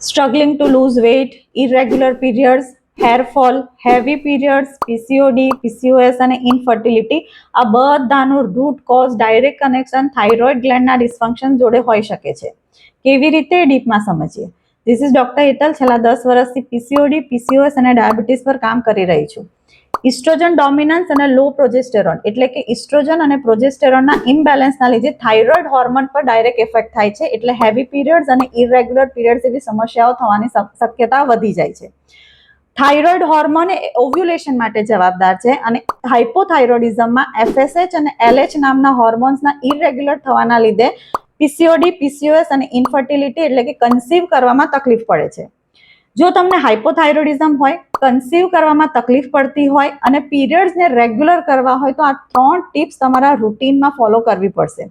Struggling to lose weight, irregular periods, hair fall, heavy periods, PCOD, PCOS અને infertility, આ બધાનું root cause direct connection thyroid ગ્લેન્ડના dysfunction જોડે હોઈ શકે છે. કેવી રીતે ડીપમાં સમજીએ. This is doctor Hetal. છેલ્લા 10 વર્ષથી પીસીઓડી, પીસીઓએસ અને ડાયાબિટીસ પર કામ કરી રહી છું. ઇસ્ટ્રોજન ડોમિનન્સ અને લો પ્રોજેસ્ટેરોન એટલે કે ઇસ્ટ્રોજન અને પ્રોજેસ્ટેરોનના ઇમ્બેલેન્સના લીધે થાઇરોઇડ હોર્મોન પર ડાયરેક્ટ ઇફેક્ટ થાય છે. એટલે હેવી પીરિયડ્સ અને ઇરેગ્યુલર પીરિયડ્સ જેવી સમસ્યાઓ થવાની શક્યતા વધી જાય છે. થાઇરોઇડ હોર્મોન એ ઓવ્યુલેશન માટે જવાબદાર છે અને હાઇપોથાઇરોઇડિઝમમાં એફએસએચ અને એલએચ નામના હોર્મોન્સના ઇરેગ્યુલર થવાના લીધે પીસીઓડી, પીસીઓએસ અને ઇનફર્ટિલિટી એટલે કે કન્સીવ કરવામાં તકલીફ પડે છે. જો તમને હાઇપોથાઇરોઇડિઝમ હોય, કન્સીવ કરવામાં તકલીફ પડતી હોય અને પીરિયડ્સને રેગ્યુલર કરવા હોય તો આ 3 ટિપ્સ તમારા રૂટીનમાં ફોલો કરવી પડશે.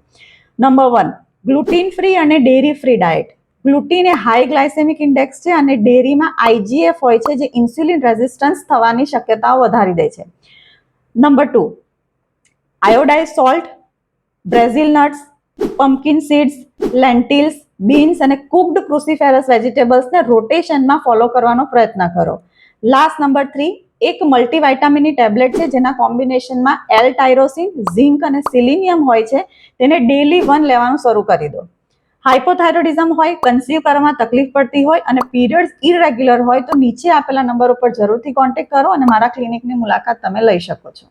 નંબર 1, ગ્લુટીન ફ્રી અને ડેરી ફ્રી ડાયટ. ગ્લુટીન એ હાઈ ગ્લાયસેમિક ઇન્ડેક્સ છે અને ડેરીમાં આઈજીએફ હોય છે જે ઇન્સ્યુલિન રેઝિસ્ટન્સ થવાની શક્યતાઓ વધારી દે છે. Number 2, iodized salt, Brazil nuts, pumpkin seeds, lentils, beans અને કુકડ ક્રુસિફેરસ વેજીટેબલ્સને રોટેશનમાં ફોલો કરવાનો પ્રયત્ન કરો. લાસ્ટ નંબર 3, એક મલ્ટીવાઇટામિનની ટેબ્લેટ છે જેના કોમ્બિનેશનમાં એલ ટાયરોસિન, ઝિંક અને સિલિનિયમ હોય છે. તેને ડેલી 1 લેવાનું શરૂ કરી દો. હાઇપોથાઇરોઇડિઝમ હોય, કન્સીવ કરવામાં તકલીફ પડતી હોય અને પીરિયડ્સ ઇરેગ્યુલર હોય તો નીચે આપેલા નંબર ઉપર જરૂરથી કોન્ટેક્ટ કરો અને મારા ક્લિનિકની મુલાકાત તમે લઈ શકો છો.